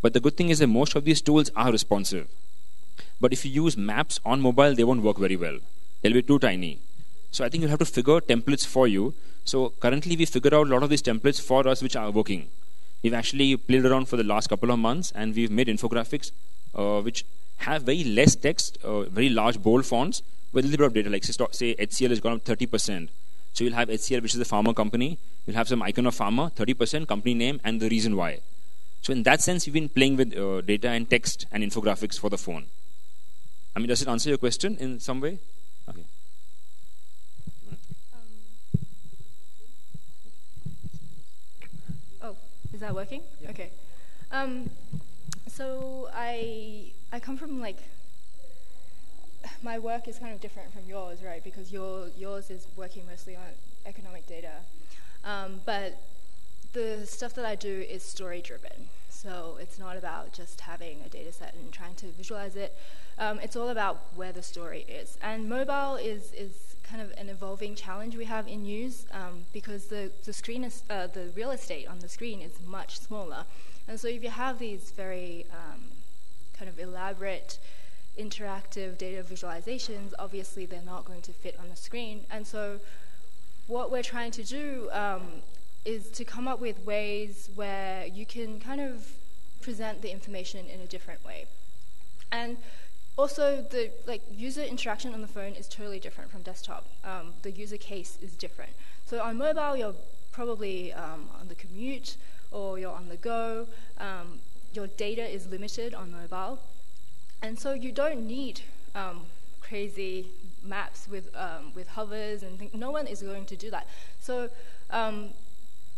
But the good thing is that most of these tools are responsive. But if you use maps on mobile, they won't work very well. They'll be too tiny. So I think you'll have to figure templates for you. So currently we figured out a lot of these templates for us which are working. We've actually played around for the last couple of months and we've made infographics which have very less text, very large bold fonts with a little bit of data. Like say HCL has gone up 30%. So you'll have HCL, which is the farmer company. You'll have some icon of farmer, 30%, company name, and the reason why. So in that sense, we've been playing with data and text and infographics for the phone. I mean, does it answer your question in some way? Okay. Is that working? Yeah. Okay. So I come from my work is kind of different from yours, right? Because yours is working mostly on economic data. But the stuff that I do is story-driven. So it's not about just having a data set and trying to visualize it. It's all about where the story is. And mobile is kind of an evolving challenge we have in news because the screen is the real estate on the screen is much smaller. And so if you have these very kind of elaborate interactive data visualizations, obviously they're not going to fit on the screen. And so what we're trying to do is to come up with ways where you can kind of present the information in a different way. And also the user interaction on the phone is totally different from desktop. The user case is different. So on mobile, you're probably on the commute or you're on the go. Your data is limited on mobile. And so you don't need crazy maps with hovers and things. No one is going to do that. So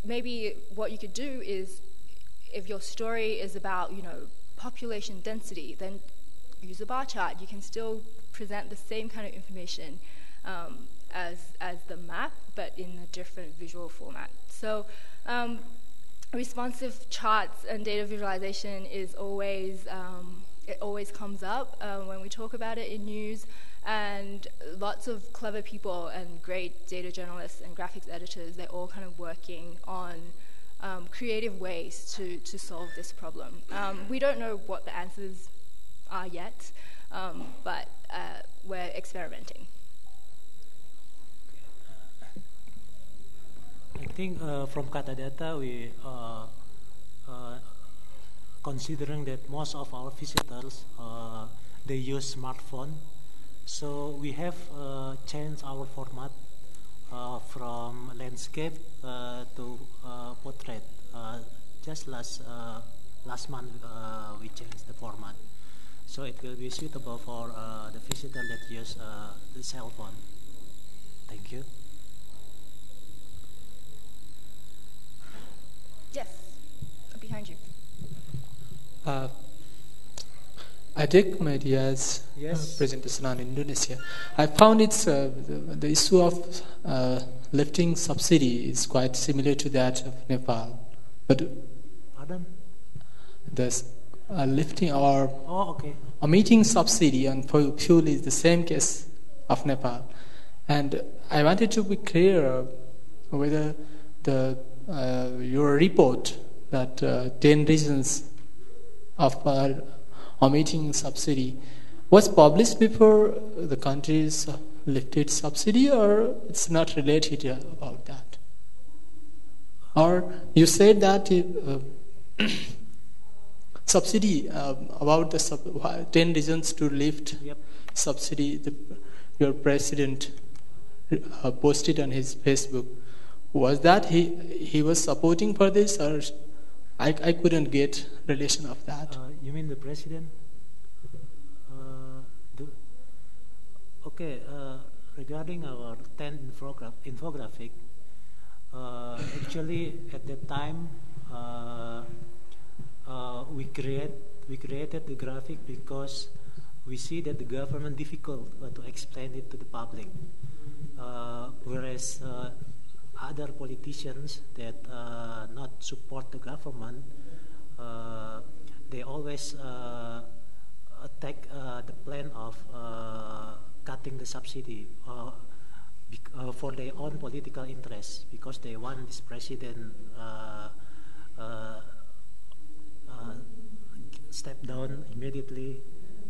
maybe what you could do is, if your story is about population density, then use a bar chart. You can still present the same kind of information as the map, but in a different visual format. So responsive charts and data visualization is always it always comes up when we talk about it in news, and lots of clever people and great data journalists and graphics editors, they're all kind of working on creative ways to solve this problem. We don't know what the answers are yet, but we're experimenting. I think from Katadata, we considering that most of our visitors they use smartphone, so we have changed our format from landscape to portrait. Just last month we changed the format, so it will be suitable for the visitor that use the cell phone. Thank you. Yes, behind you. I take my ideas presentation on Indonesia. I found it's the issue of lifting subsidy is quite similar to that of Nepal. But Pardon? There's lifting or omitting subsidy on fuel is the same case of Nepal. And I wanted to be clear whether the your report that 10 reasons of omitting subsidy was published before the countries lifted subsidy, or it's not related about that? Or you said that subsidy, about the 10 reasons to lift subsidy, your president posted on his Facebook. Was that he was supporting for this, or I couldn't get relation of that? You mean the president? Okay, regarding our 10 infographic, actually at that time we created the graphic because we see that the government difficult to explain it to the public, whereas other politicians that not support the government, they always attack the plan of cutting the subsidy for their own political interests, because they want this president step down immediately.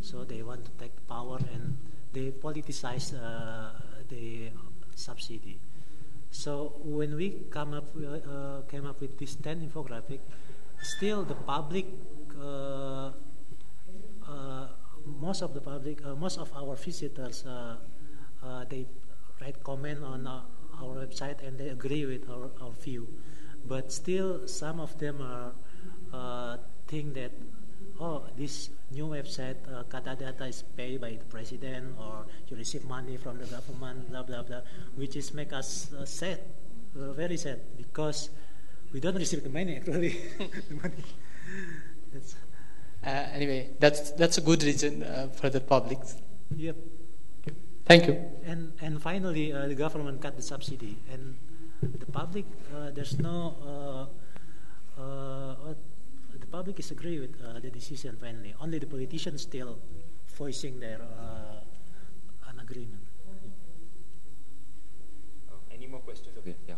So they want to take power, and they politicize the subsidy. So when we came up with this 10 infographic, still the public, most of our visitors, they write comment on our website and they agree with our view. But still, some of them are think that, this new website, kata data is paid by the president, or you receive money from the government, blah blah blah, which is make us sad, very sad, because we don't receive the money actually. The money. Anyway, that's a good reason for the public. Yep. Thank you. And finally, the government cut the subsidy, and the public, there's no. The public is agree with the decision finally. Only the politicians still voicing their an agreement. Any more questions? Okay, yeah.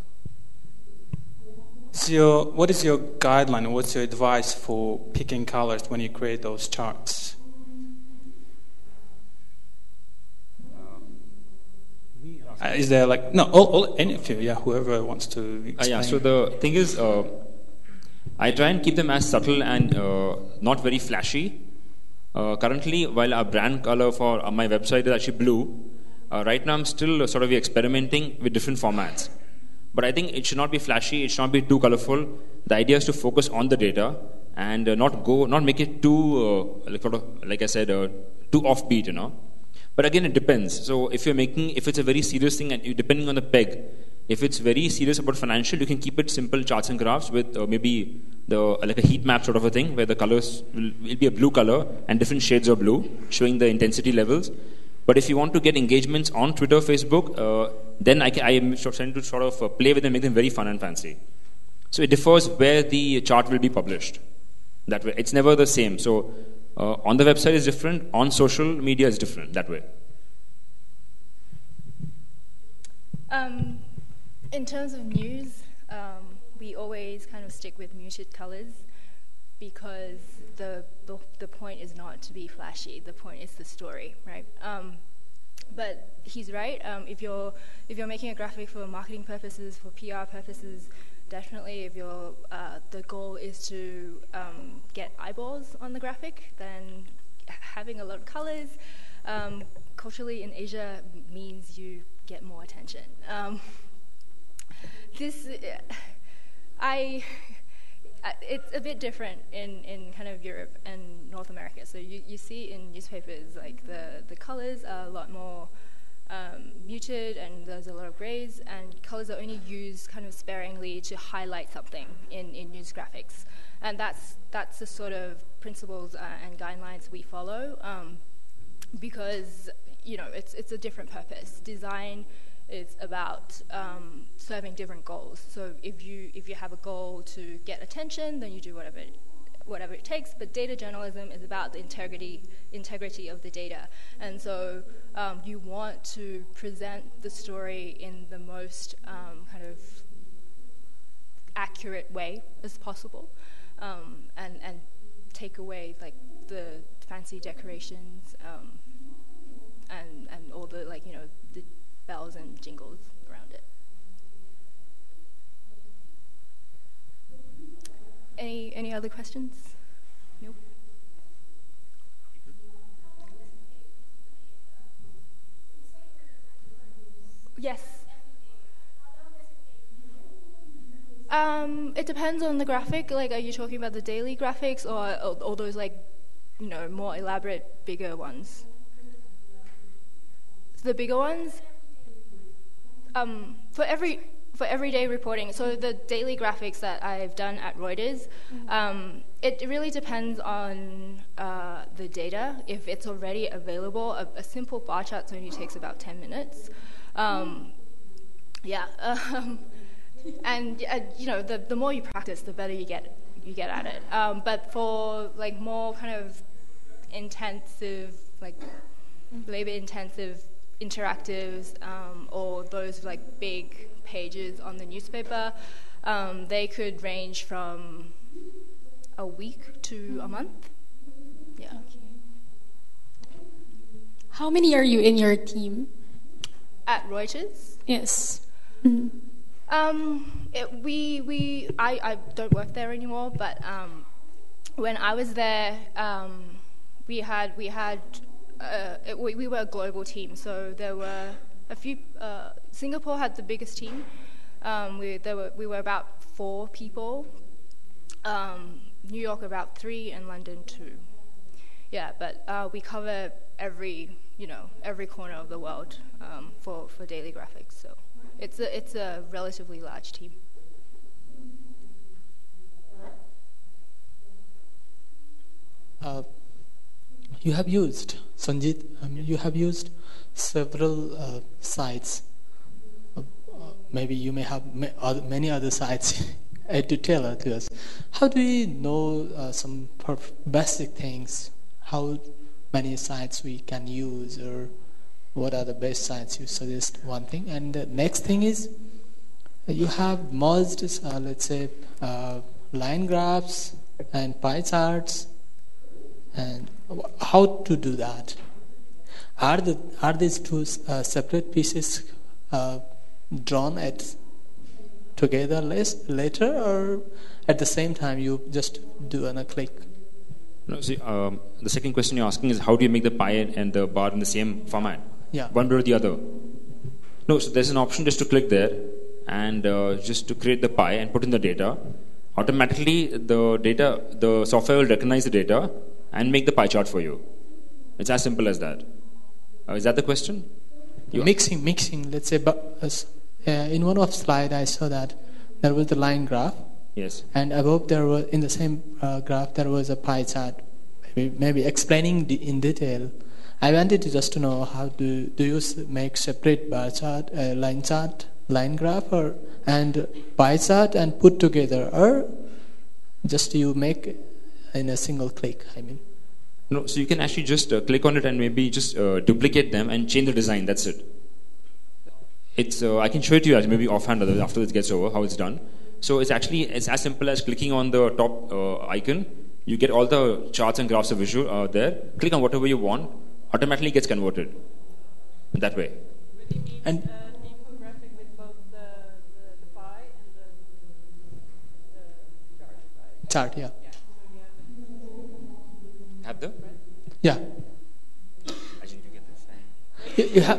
So what is your guideline, or what's your advice for picking colors when you create those charts? Is there any of you, whoever wants to explain. So the thing is, I try and keep them as subtle and not very flashy. Currently, while our brand color for my website is actually blue, right now I'm still sort of experimenting with different formats. But I think it should not be flashy, it should not be too colorful. The idea is to focus on the data and not make it too, like I said, too offbeat, But again, it depends. So if it's a very serious thing, and depending on the peg, if it's very serious about financial, you can keep it simple charts and graphs with maybe like a heat map sort of a thing, where the colors will be a blue color and different shades of blue, showing the intensity levels. But if you want to get engagements on Twitter, Facebook, then I am trying to sort of play with them, make them very fun and fancy. So it differs where the chart will be published. That way, it's never the same. So on the website is different, on social media is different, that way. In terms of news, we always kind of stick with muted colors, because the point is not to be flashy. The point is the story, right? But he's right. If you're making a graphic for marketing purposes, for PR purposes, definitely if the goal is to get eyeballs on the graphic, then having a lot of colors culturally in Asia means you get more attention. It's a bit different in kind of Europe and North America. So you see in newspapers, like the colors are a lot more muted, and there's a lot of grays, and colors are only used kind of sparingly to highlight something in news graphics. And that's the sort of principles and guidelines we follow, because it's a different purpose. Design is about serving different goals. So if you have a goal to get attention, then you do whatever it takes. But data journalism is about the integrity of the data, and so you want to present the story in the most kind of accurate way as possible, and take away like the fancy decorations and all the the bells and jingles around it. Any other questions? Nope. Yes. It depends on the graphic. Like, are you talking about the daily graphics or those more elaborate, bigger ones? The bigger ones, for everyday reporting. So the daily graphics that I've done at Reuters, it really depends on the data. If it's already available, a simple bar chart only takes about 10 minutes. And the more you practice, the better you get at it. But for like more kind of intensive, like labor-intensive interactives, or those like big pages on the newspaper, they could range from a week to a month. Yeah. How many are you in your team? At Reuters? Yes. I don't work there anymore, but when I was there, we were a global team, so there were a few. Singapore had the biggest team. We were about 4 people. New York about 3, and London 2. Yeah, but we cover every corner of the world for daily graphics. So it's a relatively large team. You have used, Sanjit, you have used several sites. Maybe you may have many other sites to tell to us. How do we know some basic things? How many sites we can use, or what are the best sites you suggest? One thing. And the next thing is, you have merged, let's say, line graphs and pie charts. And how to do that? Are these two separate pieces drawn together later, or at the same time you just do on a click? No, see, the second question you're asking is how do you make the pie and the bar in the same format? Yeah. One below the other. No, so there's an option just to click there and just to create the pie and put in the data. Automatically, the software will recognize the data and make the pie chart for you. It's as simple as that. Is that the question? Mixing. Let's say, in one of slide I saw that there was the line graph. Yes. And above there was, in the same graph, there was a pie chart. Maybe explaining in detail. I wanted to just to know how do you make separate bar chart, line graph, and pie chart and put together, or just you make in a single click? I mean. No, so you can actually just click on it and maybe just duplicate them and change the design. That's it. It's I can show it to you maybe offhand after this gets over how it's done. So it's as simple as clicking on the top icon. You get all the charts and graphs of visual there. Click on whatever you want. Automatically gets converted that way. And infographic with both the pie and the chart, right? Chart, yeah. Have the? Yeah. I didn't get this. You have.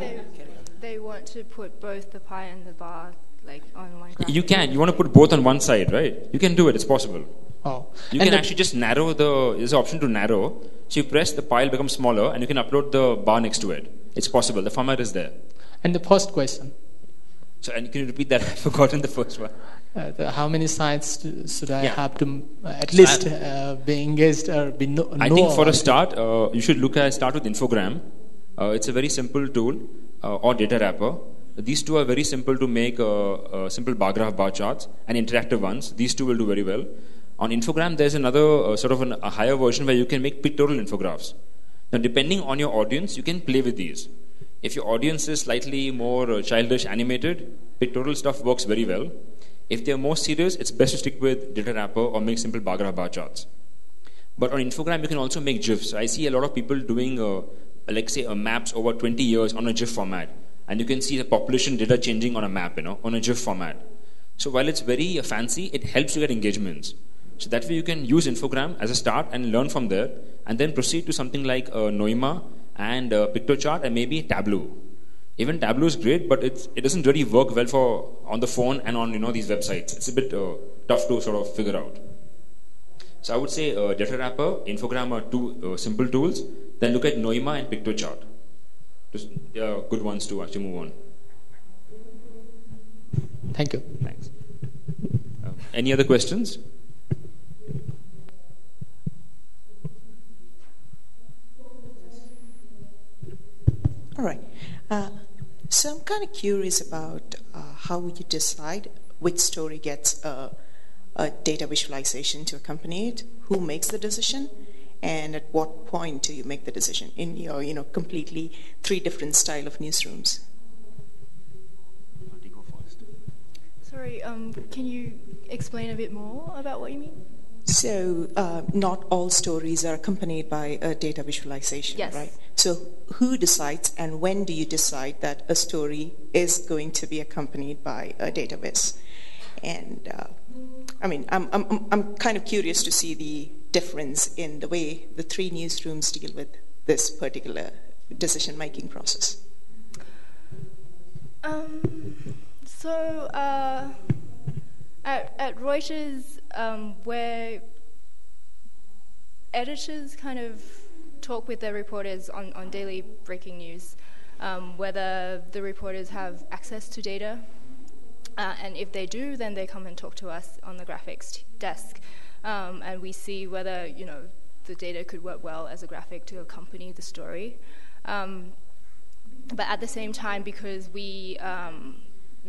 They want to put both the pie and the bar like on one graphic. You can. You want to put both on one side, right? You can do it. It's possible. Oh. You can actually just narrow there's an option to narrow. So you press, the pile becomes smaller, and you can upload the bar next to it. It's possible. The format is there. And the first question. So, and can you repeat that? I've forgotten the first one. How many sites should I have to at least be engaged or be know? I think for a start, you should start with Infogram. It's a very simple tool, or data wrapper. These two are very simple to make simple bar graph bar charts and interactive ones. These two will do very well. On Infogram, there's another sort of a higher version where you can make pictorial infographics. Now, depending on your audience, you can play with these. If your audience is slightly more childish, animated, pictorial stuff works very well. If they're more serious, it's best to stick with data wrapper or make simple bar graph bar charts. But on Infogram, you can also make GIFs. I see a lot of people doing, like say, maps over 20 years on a GIF format. And you can see the population data changing on a map, on a GIF format. So while it's very fancy, it helps you get engagements. So that way you can use Infogram as a start and learn from there, and then proceed to something like Noima and pitochart and maybe Tableau. Even Tableau is great, but it doesn't really work well on the phone and on these websites. It's a bit tough to sort of figure out. So I would say data wrapper, Infogram are two simple tools. Then look at Noima and pitochart. Just good ones to actually move on. Thank you. Thanks. Any other questions? All right. So I'm kind of curious about how you decide which story gets a data visualization to accompany it, who makes the decision, and at what point do you make the decision in your, completely 3 different style of newsrooms? Sorry, can you explain a bit more about what you mean? So not all stories are accompanied by a data visualization, yes. Right? So who decides and when do you decide that a story is going to be accompanied by a data viz? And I'm kind of curious to see the difference in the way the 3 newsrooms deal with this particular decision-making process. So at Reuters, where editors kind of talk with their reporters on daily breaking news, whether the reporters have access to data, and if they do, then they come and talk to us on the graphics desk, and we see whether the data could work well as a graphic to accompany the story. But at the same time, because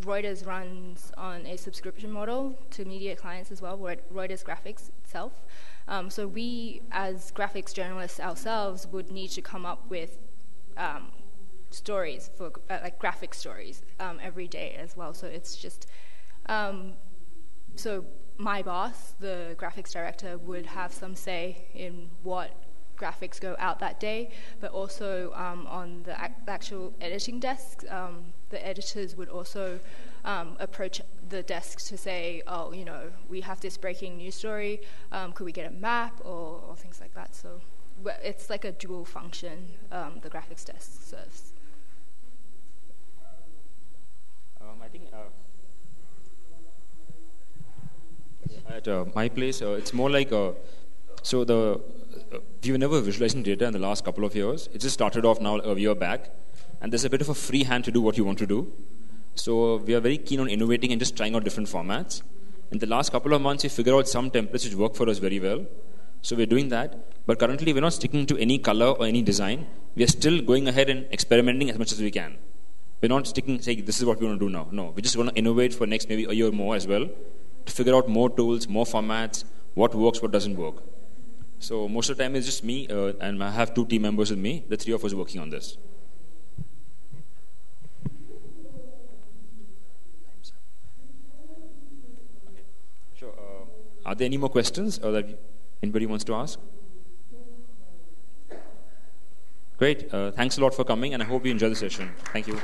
Reuters runs on a subscription model to media clients as well, Reuters Graphics itself. So we, as graphics journalists ourselves, would need to come up with stories for like graphic stories every day as well. So it's just so my boss, the graphics director, would have some say in what graphics go out that day, but also on the actual editing desk, the editors would also approach the desk to say, we have this breaking news story, could we get a map or things like that. So it's like a dual function the graphics desk serves. I think at my place, it's more like we were never visualizing data in the last couple of years. It just started off now a year back, and there's a bit of a free hand to do what you want to do. So we are very keen on innovating and just trying out different formats. In the last couple of months, we figured out some templates which work for us very well. So we're doing that. But currently, we're not sticking to any color or any design. We are still going ahead and experimenting as much as we can. We're not saying this is what we want to do now. No, we just want to innovate for next maybe a year more as well to figure out more tools, more formats, what works, what doesn't work. So most of the time it's just me, and I have 2 team members with me, the 3 of us working on this. Okay. Sure. Are there any more questions or that anybody wants to ask? Great. Thanks a lot for coming, and I hope you enjoy the session. Thank you.